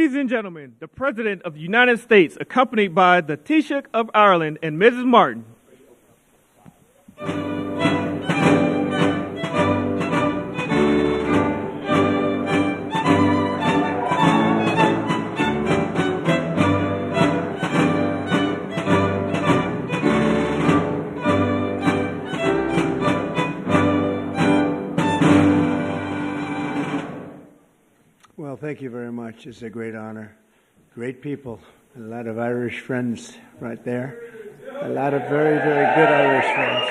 Ladies and gentlemen, the President of the United States, accompanied by the Taoiseach of Ireland and Mrs. Martin. Well, thank you very much. It's a great honor. Great people. A lot of Irish friends right there. A lot of very, very good Irish friends.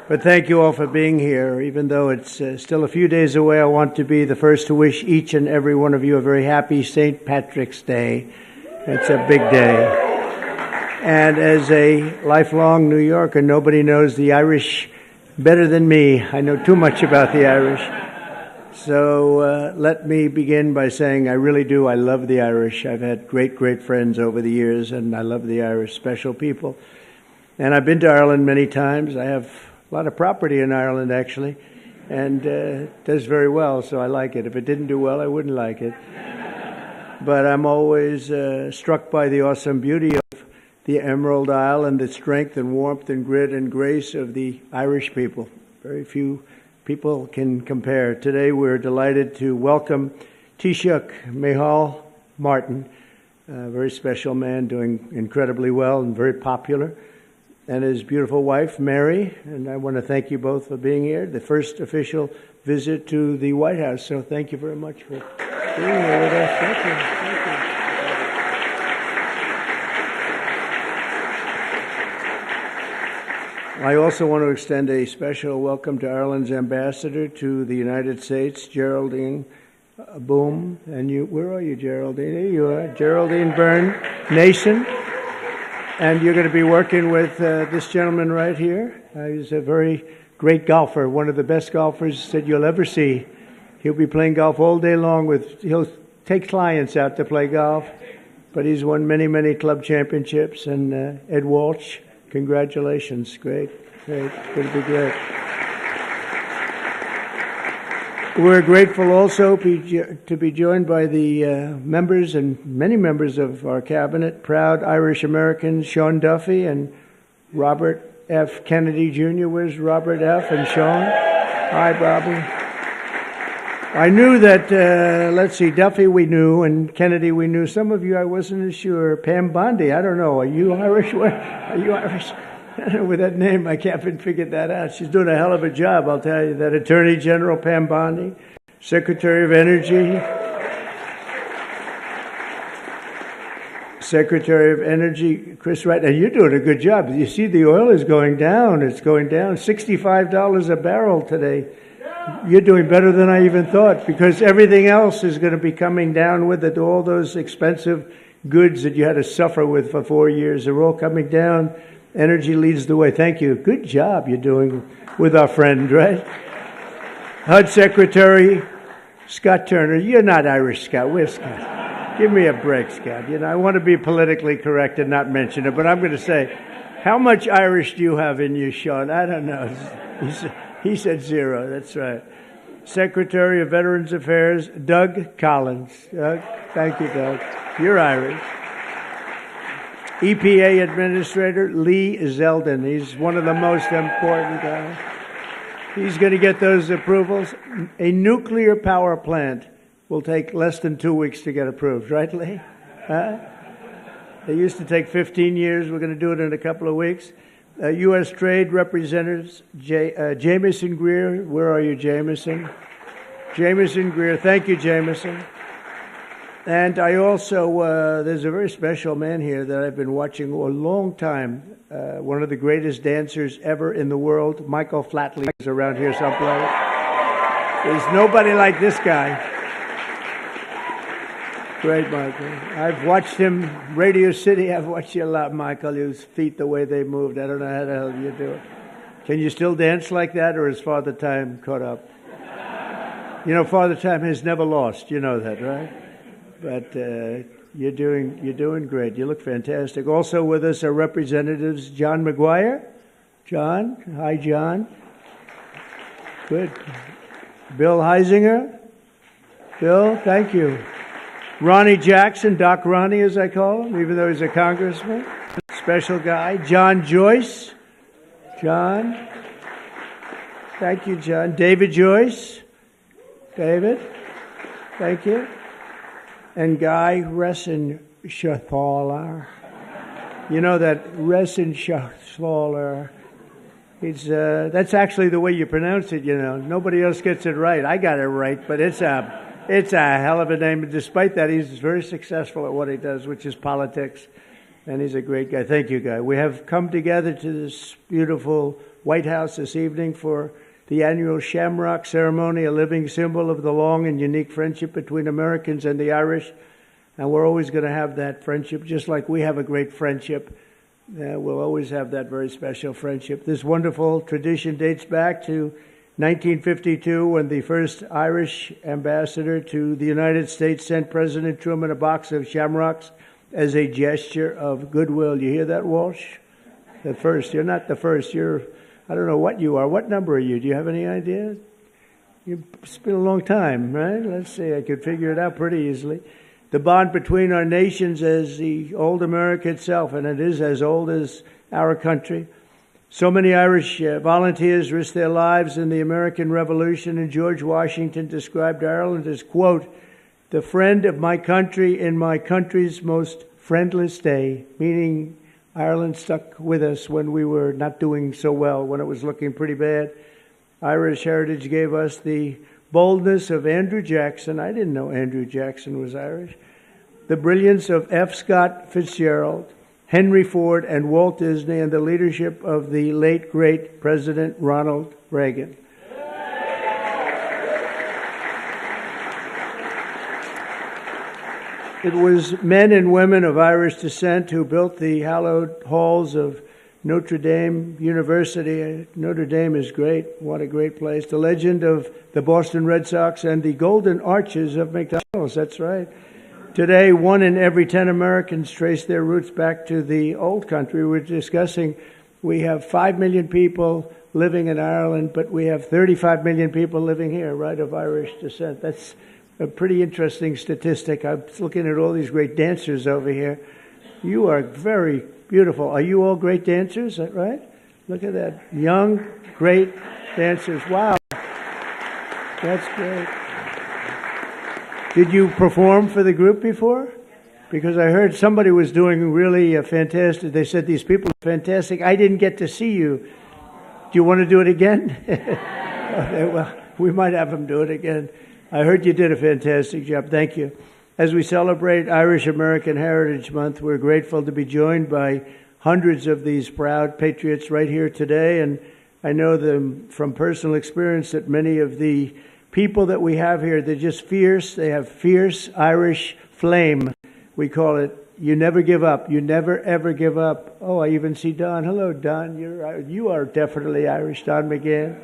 But thank you all for being here. Even though it's still a few days away, I want to be the first to wish each and every one of you a very happy St. Patrick's Day. It's a big day. And as a lifelong New Yorker, nobody knows the Irish better than me. I know too much about the Irish. So let me begin by saying I really do. I love the Irish. I've had great, great friends over the years, and I love the Irish, special people. And I've been to Ireland many times. I have a lot of property in Ireland, actually, and it does very well, so I like it. If it didn't do well, I wouldn't like it. But I'm always struck by the awesome beauty of the Emerald Isle and the strength and warmth and grit and grace of the Irish people. Very few people can compare. Today we're delighted to welcome Taoiseach Micheál Martin, a very special man doing incredibly well and very popular, and his beautiful wife, Mary. And I want to thank you both for being here. The first official visit to the White House, so thank you very much for being here with us. Thank you. Thank you. I also want to extend a special welcome to Ireland's ambassador to the United States, Geraldine Boom. And you, where are you, Geraldine? Here you are, Geraldine Byrne Nason. And you're going to be working with this gentleman right here. He's a very great golfer, one of the best golfers that you'll ever see. He'll be playing golf all day long. He'll take clients out to play golf, but he's won many, many club championships. And Ed Walsh, congratulations. Great, great. It's going to be great. We're grateful also to be joined by the members and many members of our cabinet, proud Irish Americans, Sean Duffy and Robert F. Kennedy Jr. Where's Robert F. and Sean? Hi, Bobby. I knew that, let's see, Duffy we knew and Kennedy we knew. Some of you I wasn't sure. Pam Bondi, I don't know. Are you Irish? Are you Irish? With that name, I can't figure that out. She's doing a hell of a job, I'll tell you. That Attorney General Pam Bondi, Secretary of Energy, Chris Wright. And you're doing a good job. You see the oil is going down. It's going down. $65 a barrel today. You're doing better than I even thought, because everything else is going to be coming down with it. All those expensive goods that you had to suffer with for 4 years are all coming down. Energy leads the way. Thank you. Good job you're doing with our friend, right? HUD Secretary Scott Turner. You're not Irish, Scott. Where's Scott? Give me a break, Scott. You know, I want to be politically correct and not mention it, but I'm going to say, how much Irish do you have in you, Sean? I don't know. He said 0. That's right. Secretary of Veterans Affairs, Doug Collins. Thank you, Doug. You're Irish. EPA Administrator Lee Zeldin. He's one of the most important guys. He's going to get those approvals. A nuclear power plant will take less than 2 weeks to get approved, right, Lee? They used to take 15 years. We're going to do it in a couple of weeks. U.S. Trade Representatives Jameson Greer. Where are you, Jameson? Jameson Greer. Thank you, Jameson. And I also, there's a very special man here that I've been watching a long time, one of the greatest dancers ever in the world. Michael Flatley is around here someplace. There's nobody like this guy. Great, Michael. I've watched him, Radio City, I've watched you a lot, Michael. His feet, the way they moved. I don't know how the hell you do it. Can you still dance like that, or is Father Time caught up? You know, Father Time has never lost. You know that, right? But you're doing great. You look fantastic. Also with us are Representatives John McGuire. John, hi, John. Good. Bill Heisinger. Bill, thank you. Ronnie Jackson, Doc Ronnie as I call him, even though he's a congressman. Special guy. John Joyce. John. Thank you, John. David Joyce. David. Thank you. And Guy Resenshaw. You know that Resenshaw. That's actually the way you pronounce it, you know. Nobody else gets it right. I got it right, but it's a hell of a name. Despite that, he's very successful at what he does, which is politics. And he's a great guy. Thank you, Guy. We have come together to this beautiful White House this evening for the annual Shamrock Ceremony, a living symbol of the long and unique friendship between Americans and the Irish. And we're always going to have that friendship, just like we have a great friendship. We'll always have that very special friendship. This wonderful tradition dates back to 1952, when the first Irish ambassador to the United States sent President Truman a box of shamrocks as a gesture of goodwill. You hear that, Walsh? The first. You're not the first. I don't know what you are. What number are you? Do you have any idea? It's been a long time, right? Let's see. I could figure it out pretty easily. The bond between our nations is the old America itself, and it is as old as our country. So many Irish volunteers risked their lives in the American Revolution, and George Washington described Ireland as, quote, the friend of my country in my country's most friendless day, meaning Ireland stuck with us when we were not doing so well, when it was looking pretty bad. Irish heritage gave us the boldness of Andrew Jackson. I didn't know Andrew Jackson was Irish. The brilliance of F. Scott Fitzgerald, Henry Ford, and Walt Disney, and the leadership of the late, great President Ronald Reagan. It was men and women of Irish descent who built the hallowed halls of Notre Dame University. Notre Dame is great. What a great place. The legend of the Boston Red Sox and the golden arches of McDonald's. That's right. Today, 1 in every 10 Americans trace their roots back to the old country. We're discussing we have 5 million people living in Ireland, but we have 35 million people living here, right, of Irish descent. That's a pretty interesting statistic. I was looking at all these great dancers over here. You are very beautiful. Are you all great dancers, right? Look at that. Young, great dancers. Wow. That's great. Did you perform for the group before? Because I heard somebody was doing really fantastic. They said these people are fantastic. I didn't get to see you. Do you want to do it again? Okay, well, we might have them do it again. I heard you did a fantastic job. Thank you. As we celebrate Irish American Heritage Month, we're grateful to be joined by hundreds of these proud patriots right here today. And I know them from personal experience that many of the people that we have here, they're just fierce. They have fierce Irish flame. We call it, you never give up. You never, ever give up. Oh, I even see Don. Hello, Don. You are definitely Irish, Don McGann.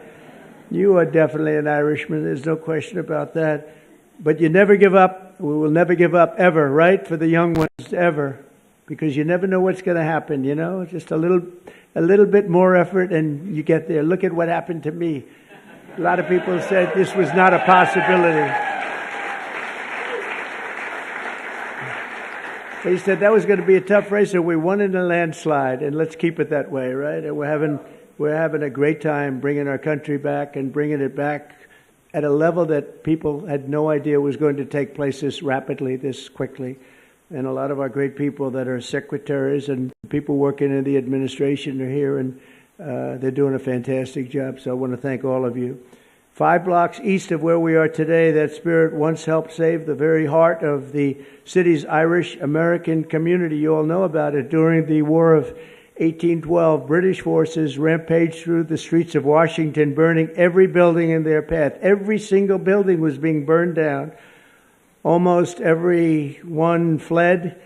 You are definitely an Irishman. There's no question about that. But you never give up. We will never give up ever, right? For the young ones, ever. Because you never know what's going to happen, you know? Just a little bit more effort and you get there. Look at what happened to me. A lot of people said this was not a possibility. They said that was going to be a tough race, and we won in a landslide, and let's keep it that way, right? And we're having a great time bringing our country back and bringing it back at a level that people had no idea was going to take place this rapidly, this quickly. And a lot of our great people that are secretaries and people working in the administration are here, and they're doing a fantastic job. So I want to thank all of you. 5 blocks east of where we are today, that spirit once helped save the very heart of the city's Irish American community. You all know about it. During the War of 1812, British forces rampaged through the streets of Washington, burning every building in their path. Every single building was being burned down. Almost every one fled,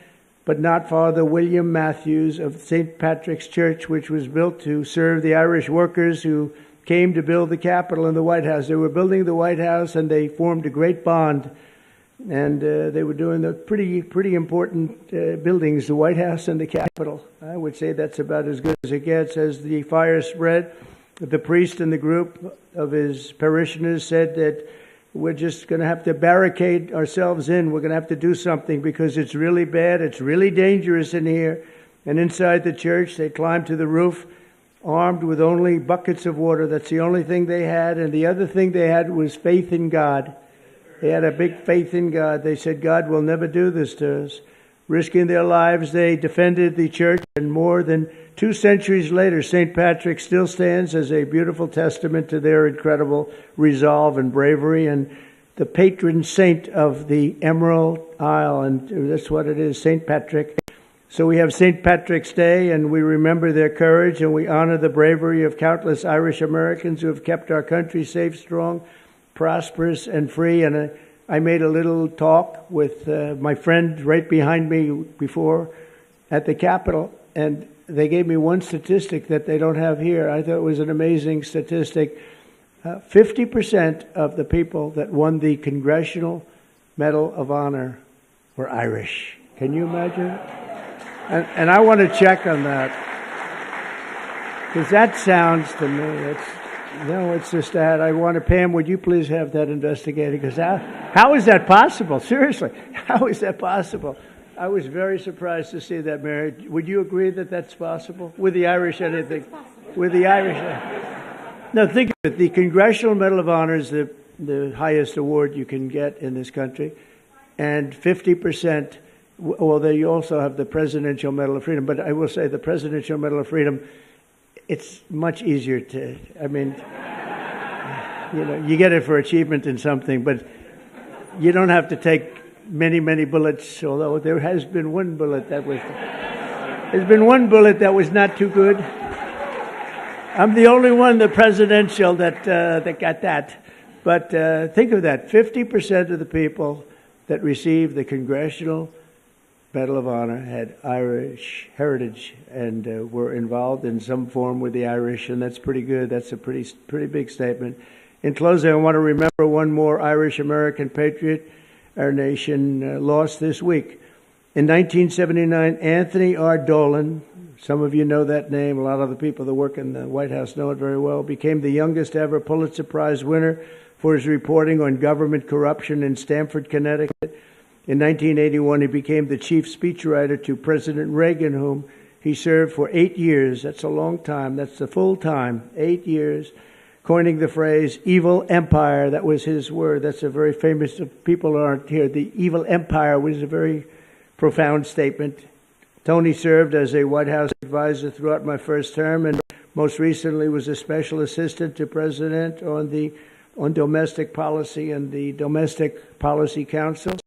but not Father William Matthews of St. Patrick's Church, which was built to serve the Irish workers who came to build the Capitol and the White House. They were building the White House, and they formed a great bond. And they were doing the pretty important buildings, the White House and the Capitol. I would say that's about as good as it gets. As the fire spread, the priest and the group of his parishioners said that we're just going to have to barricade ourselves in. We're going to have to do something because it's really bad. It's really dangerous in here. And inside the church, they climbed to the roof, armed with only buckets of water. That's the only thing they had. And the other thing they had was faith in God. They had a big faith in God. They said, God will never do this to us. Risking their lives, they defended the church. And more than 2 centuries later, St. Patrick still stands as a beautiful testament to their incredible resolve and bravery, and the patron saint of the Emerald Isle. And that's what it is, St. Patrick. So we have St. Patrick's Day, and we remember their courage, and we honor the bravery of countless Irish Americans who have kept our country safe, strong, prosperous, and free. And I made a little talk with my friend right behind me before at the Capitol, and they gave me one statistic that they don't have here. I thought it was an amazing statistic. 50% of the people that won the Congressional Medal of Honor were Irish. Can you imagine? And I want to check on that, because that sounds to me, it's just that. I want to, Pam, would you please have that investigated? Because how is that possible? Seriously, how is that possible? I was very surprised to see that, Mary. Would you agree that that's possible? With the Irish, anything? With the Irish? No, think of it. The Congressional Medal of Honor is the highest award you can get in this country. And 50%, well, there you also have the Presidential Medal of Freedom. But I will say the Presidential Medal of Freedom, it's much easier to, I mean, you get it for achievement in something, but you don't have to take many, many bullets, although there has been one bullet that was not too good. I'm the only one, the presidential, that got that. But think of that, 50% of the people that received the Congressional Medal of Honor had Irish heritage and were involved in some form with the Irish, and that's pretty good. That's a pretty big statement. In closing, I want to remember one more Irish-American patriot our nation lost this week. In 1979, Anthony R. Dolan, some of you know that name, a lot of the people that work in the White House know it very well, became the youngest ever Pulitzer Prize winner for his reporting on government corruption in Stamford, Connecticut. In 1981, he became the chief speechwriter to President Reagan, whom he served for 8 years. That's a long time. That's the full time, 8 years. Coining the phrase evil empire. That was his word. That's a very famous, people aren't here. The evil empire was a very profound statement. Tony served as a White House advisor throughout my first term, and most recently was a special assistant to President on domestic policy and the Domestic Policy Council.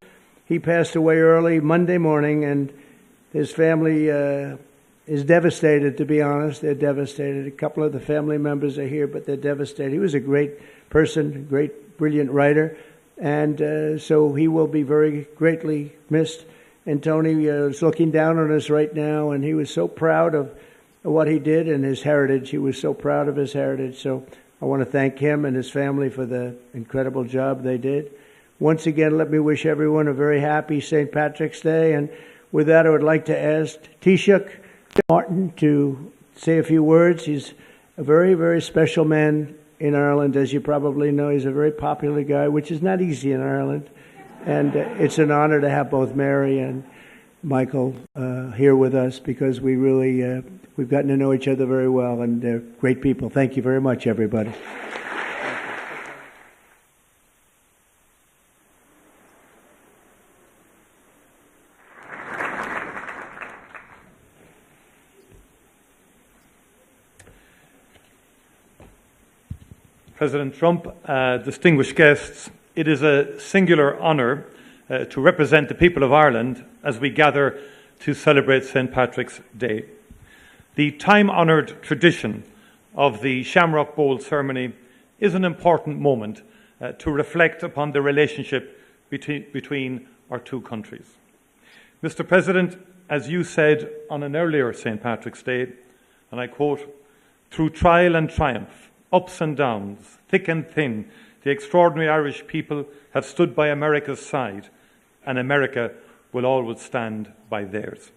He passed away early Monday morning, and his family is devastated, to be honest. They're devastated. A couple of the family members are here, but they're devastated. He was a great person, great, brilliant writer, and so he will be very greatly missed. And Tony is looking down on us right now, and he was so proud of what he did and his heritage. He was so proud of his heritage. So I want to thank him and his family for the incredible job they did. Once again, let me wish everyone a very happy St. Patrick's Day. And with that, I would like to ask Taoiseach Martin to say a few words. He's a very, very special man in Ireland. As you probably know, he's a very popular guy, which is not easy in Ireland. And it's an honor to have both Mary and Michael here with us, because we really, we've gotten to know each other very well, and they're great people. Thank you very much, everybody. President Trump, distinguished guests, it is a singular honour to represent the people of Ireland as we gather to celebrate St. Patrick's Day. The time-honoured tradition of the Shamrock Bowl ceremony is an important moment to reflect upon the relationship between our two countries. Mr. President, as you said on an earlier St. Patrick's Day, and I quote, "Through trial and triumph, ups and downs, thick and thin, the extraordinary Irish people have stood by America's side, and America will always stand by theirs."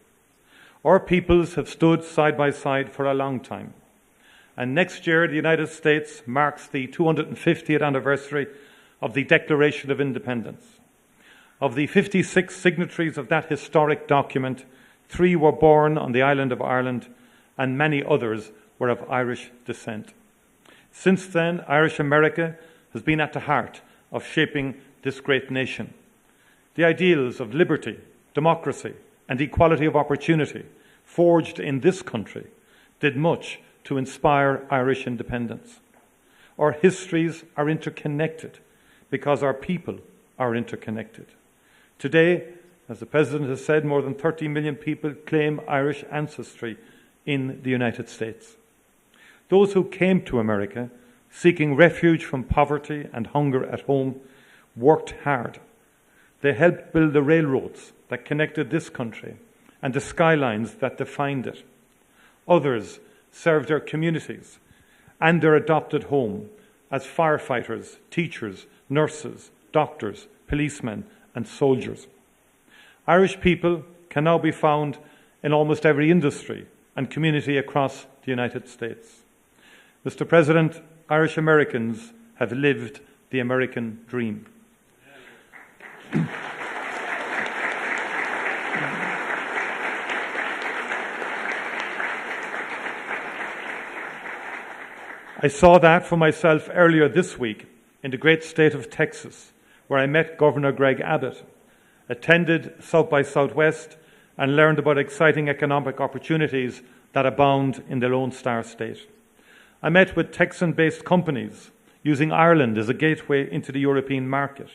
Our peoples have stood side by side for a long time. And next year, the United States marks the 250th anniversary of the Declaration of Independence. Of the 56 signatories of that historic document, 3 were born on the island of Ireland, and many others were of Irish descent. Since then, Irish America has been at the heart of shaping this great nation. The ideals of liberty, democracy, and equality of opportunity forged in this country did much to inspire Irish independence. Our histories are interconnected because our people are interconnected. Today, as the President has said, more than 30 million people claim Irish ancestry in the United States. Those who came to America seeking refuge from poverty and hunger at home worked hard. They helped build the railroads that connected this country and the skylines that defined it. Others served their communities and their adopted home as firefighters, teachers, nurses, doctors, policemen, and soldiers. Irish people can now be found in almost every industry and community across the United States. Mr. President, Irish Americans have lived the American dream. I saw that for myself earlier this week in the great state of Texas, where I met Governor Greg Abbott, attended South by Southwest, and learned about exciting economic opportunities that abound in the Lone Star State. I met with Texan-based companies using Ireland as a gateway into the European market,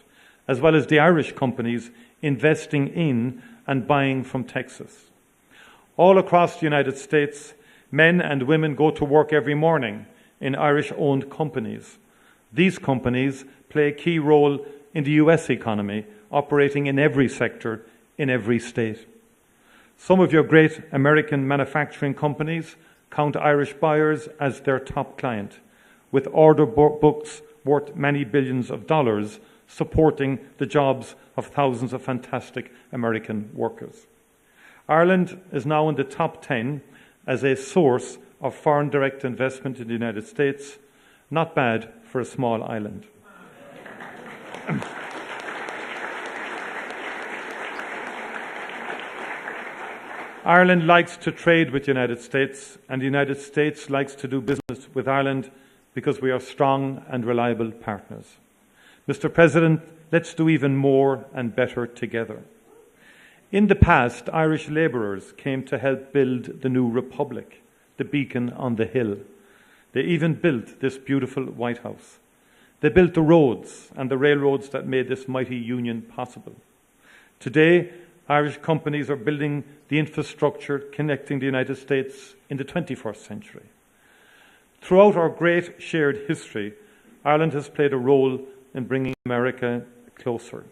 as well as the Irish companies investing in and buying from Texas. All across the United States, men and women go to work every morning in Irish-owned companies. These companies play a key role in the US economy, operating in every sector, in every state. Some of your great American manufacturing companies count Irish buyers as their top client, with order books worth many billions of dollars supporting the jobs of thousands of fantastic American workers. Ireland is now in the top 10 as a source of foreign direct investment in the United States. Not bad for a small island. Ireland likes to trade with the United States, and the United States likes to do business with Ireland because we are strong and reliable partners. Mr. President, let's do even more and better together. In the past, Irish labourers came to help build the new republic, the beacon on the hill. They even built this beautiful White House. They built the roads and the railroads that made this mighty union possible. Today, Irish companies are building the infrastructure connecting the United States in the 21st century. Throughout our great shared history, Ireland has played a role in bringing America closer.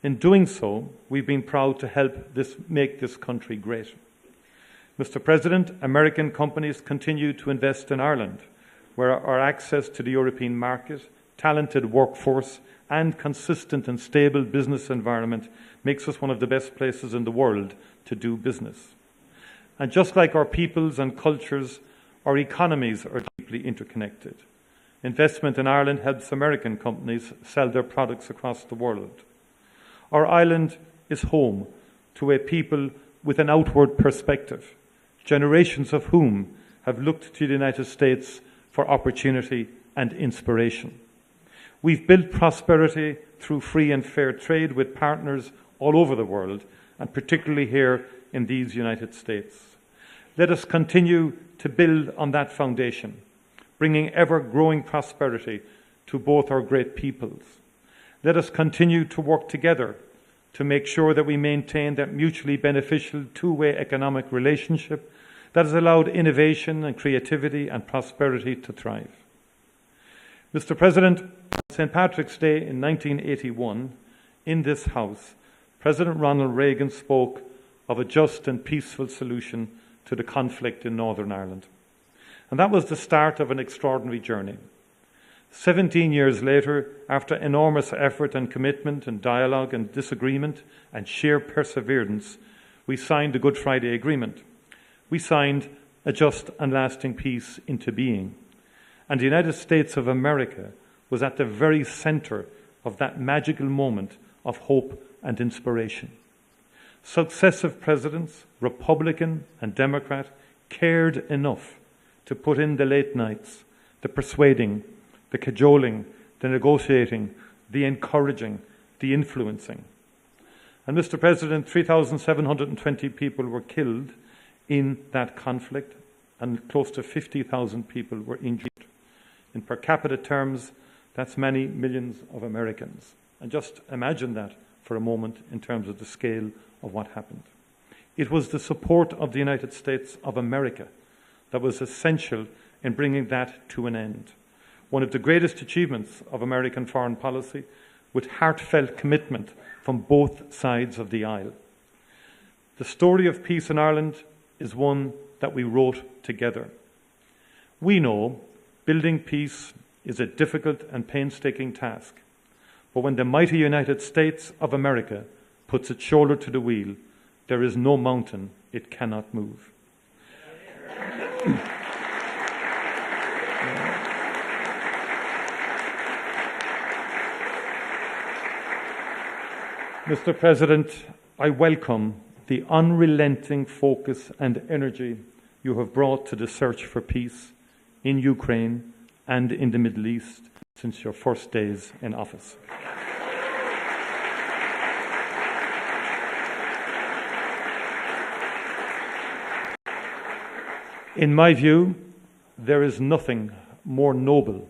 In doing so, we've been proud to help make this country great. Mr. President, American companies continue to invest in Ireland, where our access to the European market, talented workforce, and consistent and stable business environment makes us one of the best places in the world to do business. And just like our peoples and cultures, our economies are deeply interconnected. Investment in Ireland helps American companies sell their products across the world. Our island is home to a people with an outward perspective, generations of whom have looked to the United States for opportunity and inspiration. We've built prosperity through free and fair trade with partners all over the world, and particularly here in these United States. Let us continue to build on that foundation, bringing ever-growing prosperity to both our great peoples. Let us continue to work together to make sure that we maintain that mutually beneficial two-way economic relationship that has allowed innovation and creativity and prosperity to thrive. Mr. President, on St. Patrick's Day in 1981, in this House, President Ronald Reagan spoke of a just and peaceful solution to the conflict in Northern Ireland. And that was the start of an extraordinary journey. 17 years later, after enormous effort and commitment and dialogue and disagreement and sheer perseverance, we signed the Good Friday Agreement. We signed a just and lasting peace into being. And the United States of America was at the very center of that magical moment of hope and inspiration. Successive presidents, Republican and Democrat, cared enough to put in the late nights, the persuading, the cajoling, the negotiating, the encouraging, the influencing. And Mr. President, 3,720 people were killed in that conflict, and close to 50,000 people were injured. In per capita terms, that's many millions of Americans. And just imagine that for a moment in terms of the scale of what happened. It was the support of the United States of America that was essential in bringing that to an end. One of the greatest achievements of American foreign policy, with heartfelt commitment from both sides of the aisle. The story of peace in Ireland is one that we wrote together. We know building peace is a difficult and painstaking task, but when the mighty United States of America puts its shoulder to the wheel, there is no mountain it cannot move. Mr. President, I welcome the unrelenting focus and energy you have brought to the search for peace in Ukraine and in the Middle East since your first days in office. In my view, there is nothing more noble,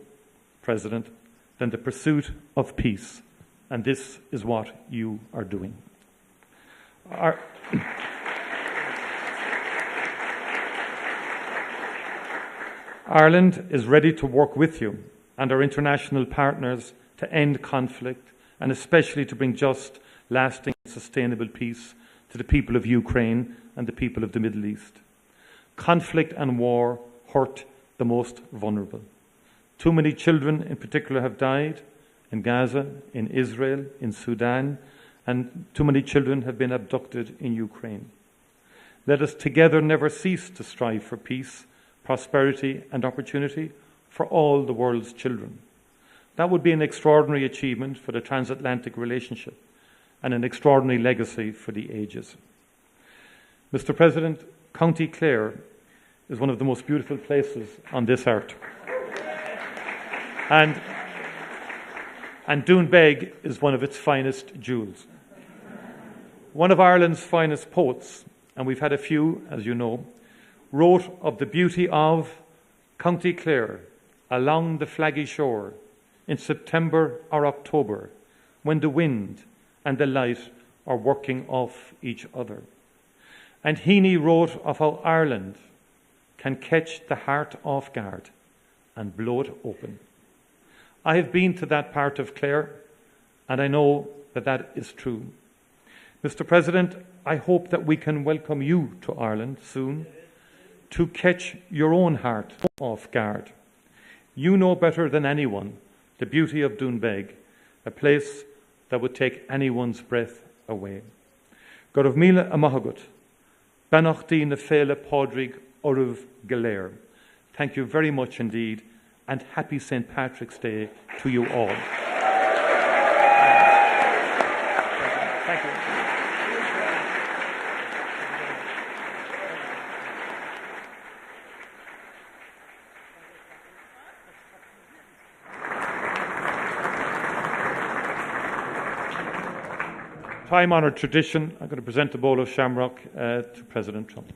President, than the pursuit of peace, and this is what you are doing. Ireland is ready to work with you and our international partners to end conflict and especially to bring just, lasting, sustainable peace to the people of Ukraine and the people of the Middle East. Conflict and war hurt the most vulnerable. Too many children in particular have died in Gaza, in Israel, in Sudan, and too many children have been abducted in Ukraine. Let us together never cease to strive for peace, prosperity and opportunity for all the world's children. That would be an extraordinary achievement for the transatlantic relationship and an extraordinary legacy for the ages. Mr. President, County Clare is one of the most beautiful places on this earth. And Doonbeg is one of its finest jewels. One of Ireland's finest poets, and we've had a few, as you know, wrote of the beauty of County Clare along the flaggy shore in September or October, when the wind and the light are working off each other. And Heaney wrote of how Ireland can catch the heart off guard and blow it open. I have been to that part of Clare, and I know that that is true. Mr. President, I hope that we can welcome you to Ireland soon to catch your own heart off guard. You know better than anyone the beauty of Doonbeg, a place that would take anyone's breath away. Gorov Mila Amahagut, Banachdi na Fela Podrig Oruv Galer. Thank you very much indeed, and happy St. Patrick's Day to you all. Thank you. Time-honoured tradition, I'm going to present a bowl of shamrock to President Trump.